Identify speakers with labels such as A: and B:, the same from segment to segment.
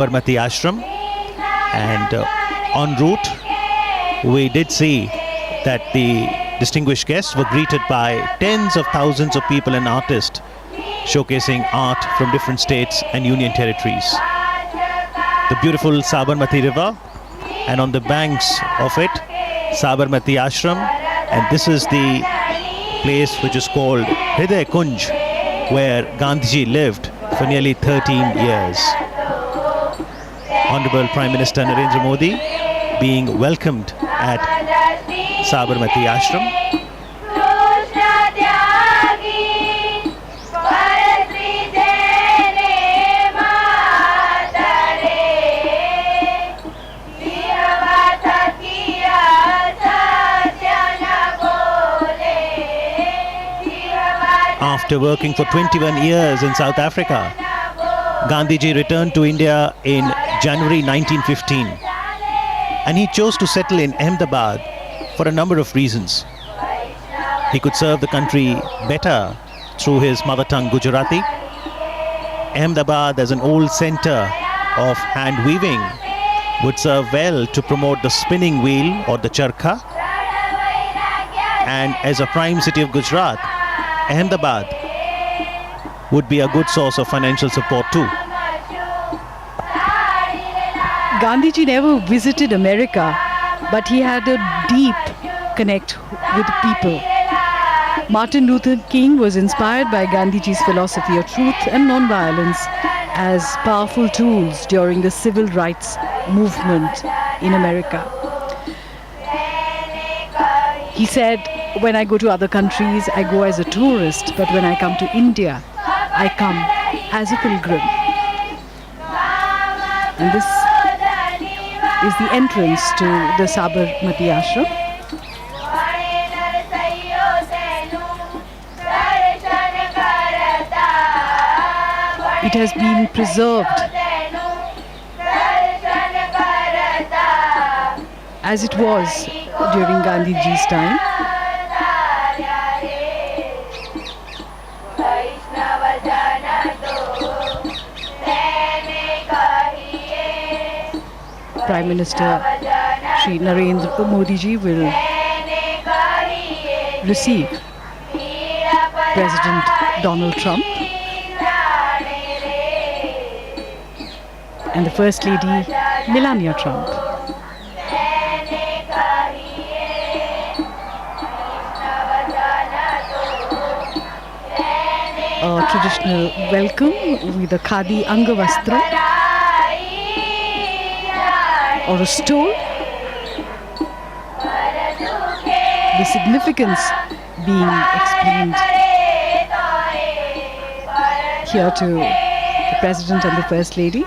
A: Sabarmati Ashram, and en route we did see that the distinguished guests were greeted by tens of thousands of people and artists showcasing art from different states and union territories. The beautiful Sabarmati river, and on the banks of it, Sabarmati Ashram, and this is the place which is called Hriday Kunj, where Gandhiji lived for nearly 13 years. Honorable Prime Minister Narendra Modi being welcomed at Sabarmati Ashram. After working for 21 years in South Africa, Gandhiji returned to India in January 1915, and he chose to settle in Ahmedabad for a number of reasons. He could serve the country better through his mother tongue Gujarati. Ahmedabad, as an old center of hand weaving, would serve well to promote the spinning wheel or the charkha. And as a prime city of Gujarat, Ahmedabad would be a good source of financial support too.
B: Gandhiji never visited America, but he had a deep connect with people. Martin Luther King was inspired by Gandhiji's philosophy of truth and non-violence as powerful tools during the civil rights movement in America. He said, when I go to other countries, I go as a tourist, but when I come to India, I come as a pilgrim. And this is the entrance to the Sabarmati Ashram. It has been preserved as it was during Gandhiji's time. Prime Minister Shri Narendra Modi ji will receive President Donald Trump and the First Lady Melania Trump. A traditional welcome with a khadi angavastra or a stole. The significance being explained here to the President and the First Lady.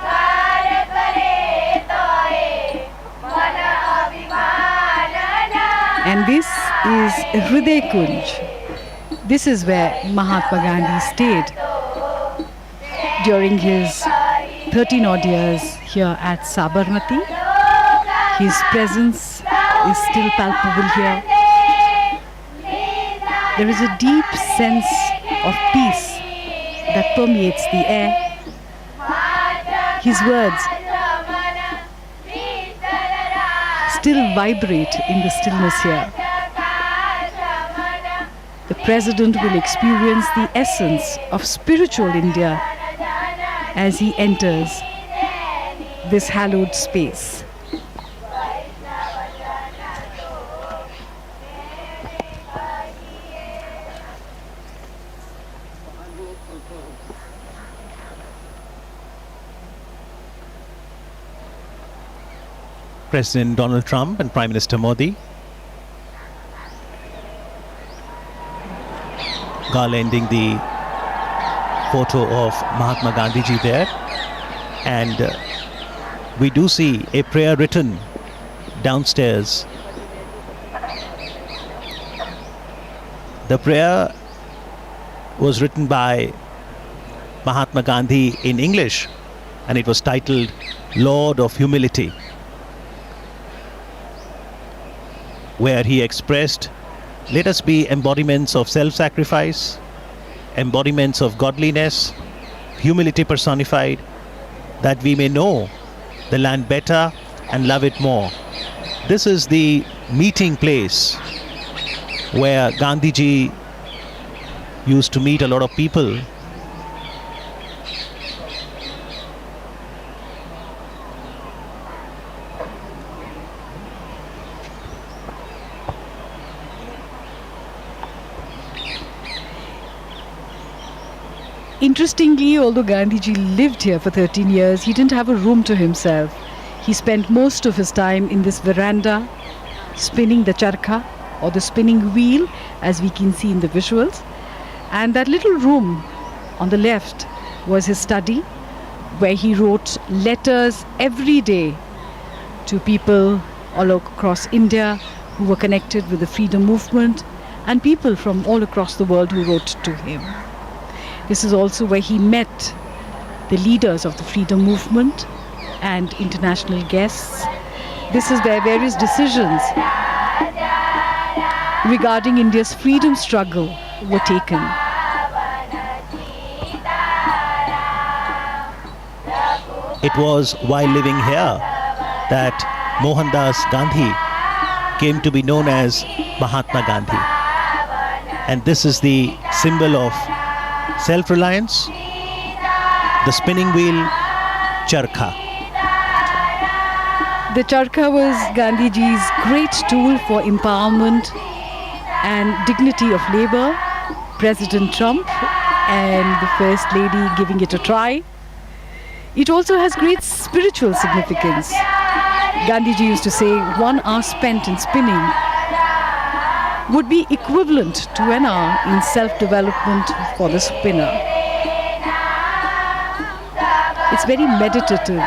B: And this is Hriday Kunj. This is where Mahatma Gandhi stayed during his 13 odd years here at Sabarmati. His presence is still palpable here. There is a deep sense of peace that permeates the air. His words still vibrate in the stillness here. The President will experience the essence of spiritual India as he enters this hallowed space.
A: President Donald Trump and Prime Minister Modi garlanding the photo of Mahatma Gandhiji there, and we do see a prayer written downstairs. The prayer was written by Mahatma Gandhi in English, and it was titled Lord of Humility, where he expressed, let us be embodiments of self-sacrifice, embodiments of godliness, humility personified, that we may know the land better and love it more. This is the meeting place where Gandhiji used to meet a lot of people.
B: Interestingly, although Gandhiji lived here for 13 years, he didn't have a room to himself. He spent most of his time in this veranda, spinning the charkha, or the spinning wheel, as we can see in the visuals. And that little room on the left was his study, where he wrote letters every day to people all across India who were connected with the freedom movement, and people from all across the world who wrote to him. This is also where he met the leaders of the freedom movement and international guests. This is where various decisions regarding India's freedom struggle were taken.
A: It was while living here that Mohandas Gandhi came to be known as Mahatma Gandhi. And this is the symbol of self-reliance, the spinning wheel, charkha.
B: The charkha was Gandhiji's great tool for empowerment and dignity of labor. President Trump and the First Lady giving it a try. It also has great spiritual significance. Gandhiji used to say 1 hour spent in spinning would be equivalent to an hour in self-development for the spinner. It's very meditative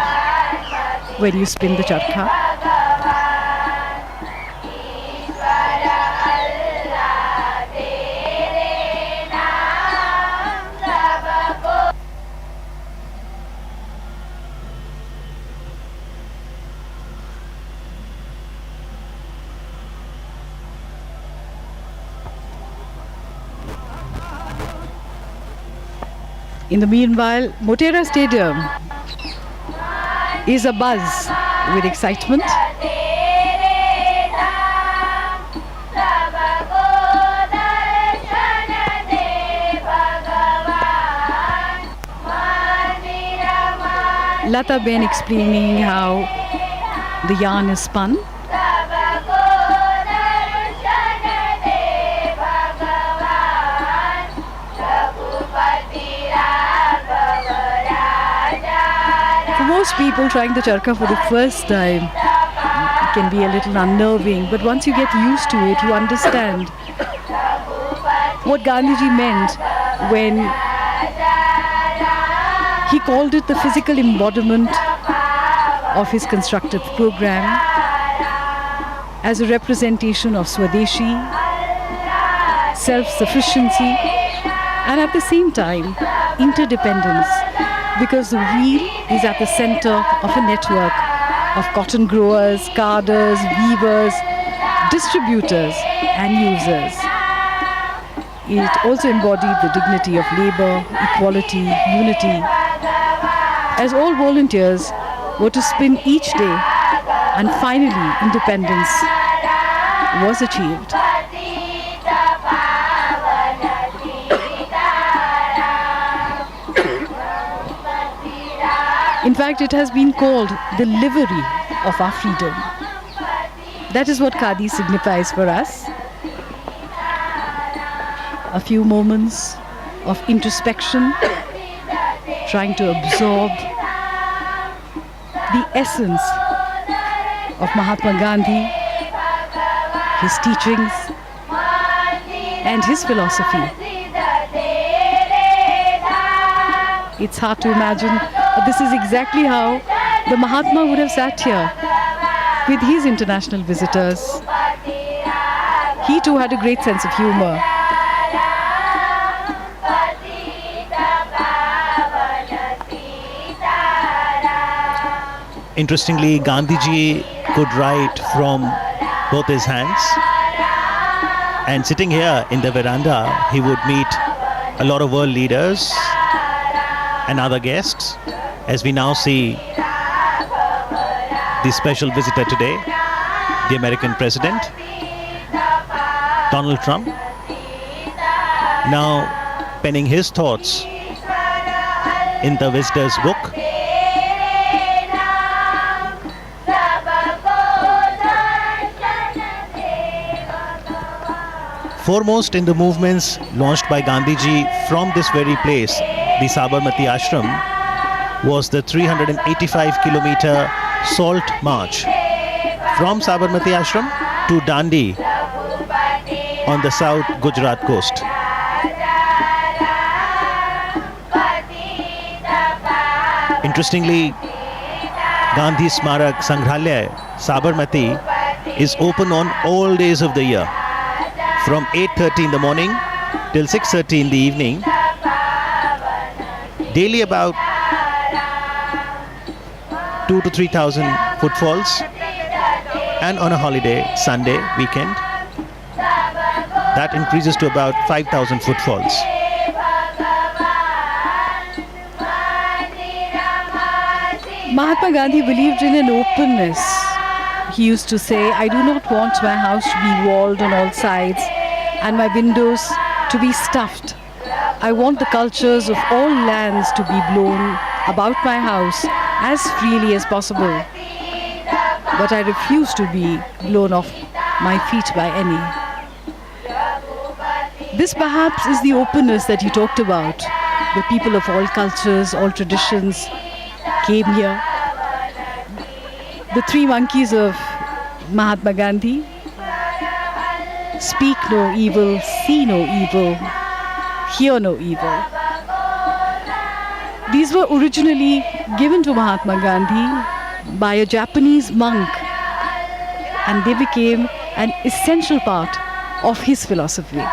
B: when you spin the charkha. In the meanwhile, Motera Stadium is abuzz with excitement. Lata Ben explaining how the yarn is spun. Most people trying the charkha for the first time can be a little unnerving, but once you get used to it, you understand what Gandhiji meant when he called it the physical embodiment of his constructive program as a representation of Swadeshi, self-sufficiency, and at the same time, interdependence. Because the wheel is at the center of a network of cotton growers, carders, weavers, distributors and users. It also embodied the dignity of labor, equality, unity, as all volunteers were to spin each day, and finally independence was achieved. In fact, it has been called the livery of our freedom. That is what Khadi signifies for us. A few moments of introspection, trying to absorb the essence of Mahatma Gandhi, his teachings, and his philosophy. It's hard to imagine. This is exactly how the Mahatma would have sat here with his international visitors. He too had a great sense of humor.
A: Interestingly, Gandhiji could write from both his hands, and sitting here in the veranda, he would meet a lot of world leaders and other guests. As we now see the special visitor today, the American President, Donald Trump, now penning his thoughts in the visitor's book. Foremost in the movements launched by Gandhiji from this very place, the Sabarmati Ashram, was the 385-kilometer salt march from Sabarmati Ashram to Dandi on the south Gujarat coast. Interestingly, Gandhi Smarak Sangrahalaya, Sabarmati, is open on all days of the year, from 8:30 in the morning till 6:30 in the evening. Daily about 2,000 to 3,000 footfalls, and on a holiday, Sunday, weekend, that increases to about 5,000 footfalls.
B: Mahatma Gandhi believed in an openness. He used to say, I do not want my house to be walled on all sides and my windows to be stuffed. I want the cultures of all lands to be blown about my house as freely as possible. But I refuse to be blown off my feet by any. This perhaps is the openness that he talked about. The people of all cultures, all traditions came here. The three monkeys of Mahatma Gandhi: speak no evil, see no evil, hear no evil. These were originally given to Mahatma Gandhi by a Japanese monk, and they became an essential part of his philosophy.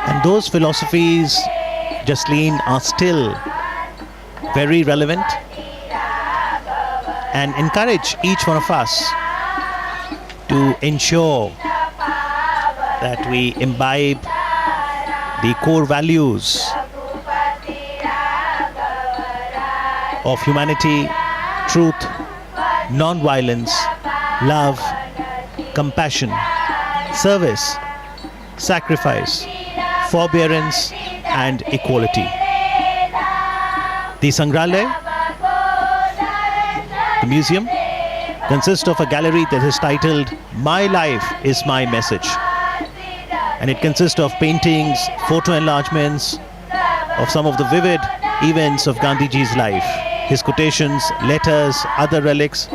A: And those philosophies, Jasleen, are still very relevant and encourage each one of us to ensure that we imbibe the core values of humanity, truth, non-violence, love, compassion, service, sacrifice, forbearance, and equality. The Sangrahalaya, the museum, consists of a gallery that is titled My Life is My Message. And it consists of paintings, photo enlargements of some of the vivid events of Gandhiji's life, his quotations, letters, other relics.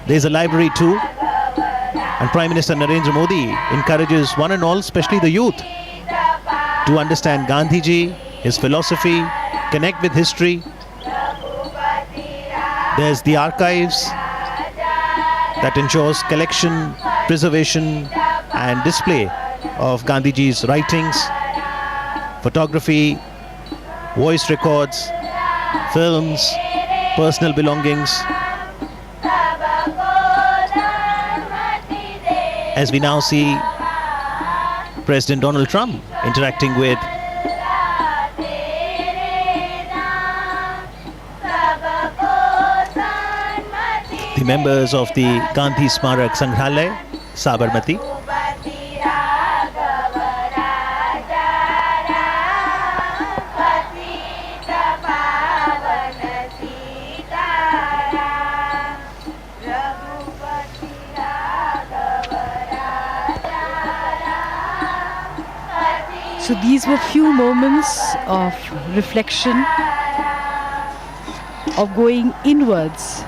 A: There's a library too. And Prime Minister Narendra Modi encourages one and all, especially the youth, to understand Gandhiji, his philosophy, connect with history. There's the archives that ensures collection, preservation, and display of Gandhiji's writings, photography, voice records, films, personal belongings. As we now see President Donald Trump interacting with the members of the Gandhi Smarak Sangrahalaya, Sabarmati.
B: So these were few moments of reflection, of going inwards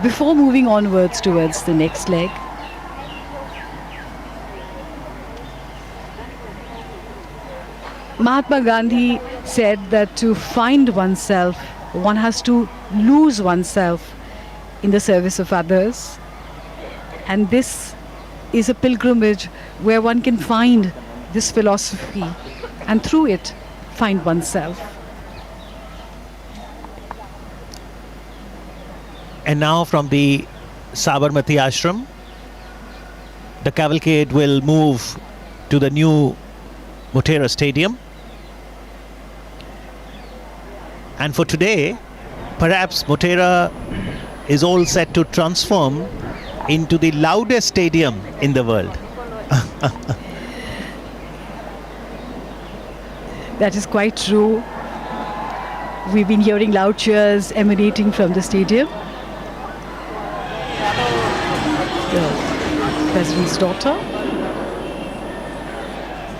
B: before moving onwards towards the next leg. Mahatma Gandhi said that to find oneself, one has to lose oneself in the service of others. And this is a pilgrimage where one can find this philosophy and through it find oneself.
A: And now from the Sabarmati Ashram, the cavalcade will move to the new Motera Stadium. And for today, perhaps Motera is all set to transform into the loudest stadium in the world.
B: That is quite true. We've been hearing loud cheers emanating from the stadium. The President's daughter,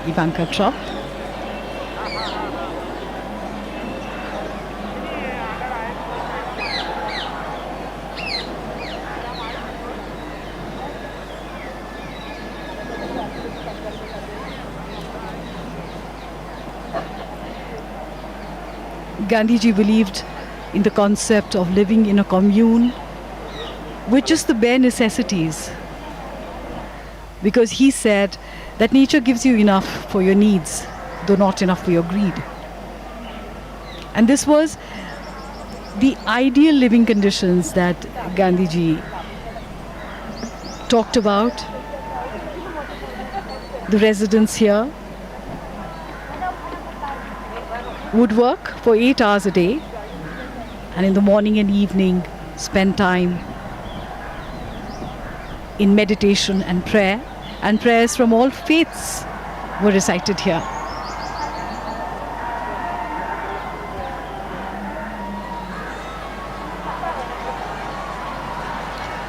B: Ivanka Trump. Gandhiji believed in the concept of living in a commune with just the bare necessities, because he said that nature gives you enough for your needs, though not enough for your greed. And this was the ideal living conditions that Gandhiji talked about. The residents here would work for 8 hours a day, and in the morning and evening spend time in meditation and prayer, and prayers from all faiths were recited here.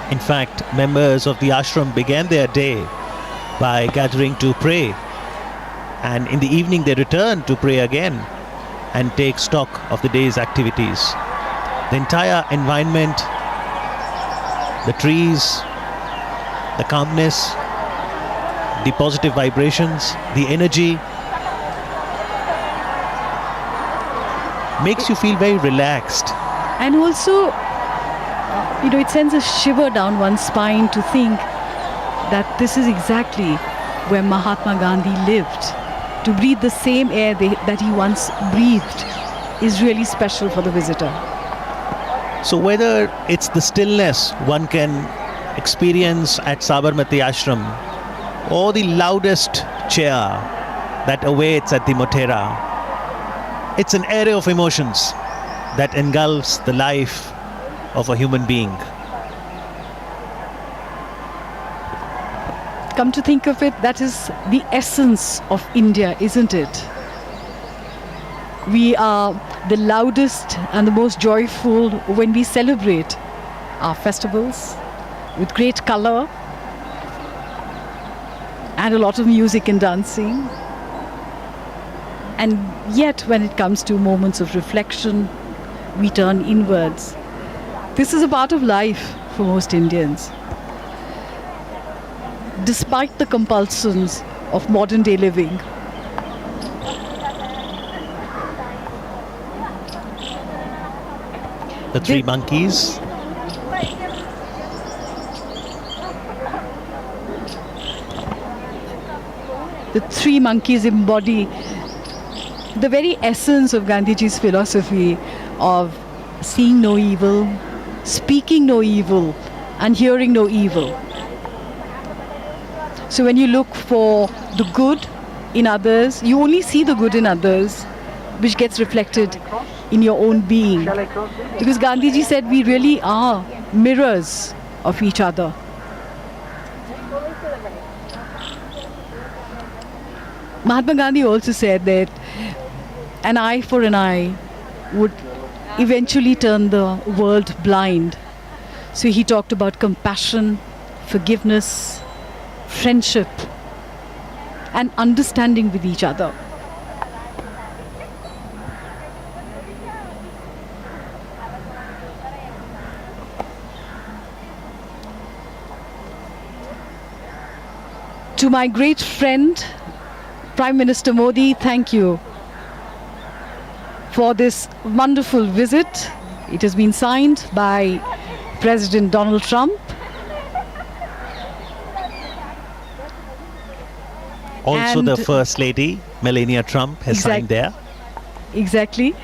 A: In fact, members of the ashram began their day by gathering to pray, and in the evening they returned to pray again and take stock of the day's activities. The entire environment, the trees, the calmness, the positive vibrations, the energy makes you feel very relaxed.
B: And also, it sends a shiver down one's spine to think that this is exactly where Mahatma Gandhi lived. To breathe the same air that he once breathed is really special for the visitor.
A: So whether it's the stillness one can experience at Sabarmati Ashram, or the loudest cheer that awaits at the Motera, it's an array of emotions that engulfs the life of a human being.
B: Come to think of it, that is the essence of India, isn't it? We are the loudest and the most joyful when we celebrate our festivals with great color and a lot of music and dancing. And yet, when it comes to moments of reflection, we turn inwards. This is a part of life for most Indians. Despite the compulsions of modern day living,
A: the three monkeys.
B: The three monkeys embody the very essence of Gandhiji's philosophy of seeing no evil, speaking no evil, and hearing no evil. So when you look for the good in others, you only see the good in others, which gets reflected in your own being. Because Gandhiji said we really are mirrors of each other. Mahatma Gandhi also said that an eye for an eye would eventually turn the world blind. So he talked about compassion, forgiveness, friendship, and understanding with each other. To my great friend, Prime Minister Modi, thank you for this wonderful visit. It has been signed by President Donald Trump.
A: Also, the First Lady, Melania Trump, has signed there.
B: Exactly.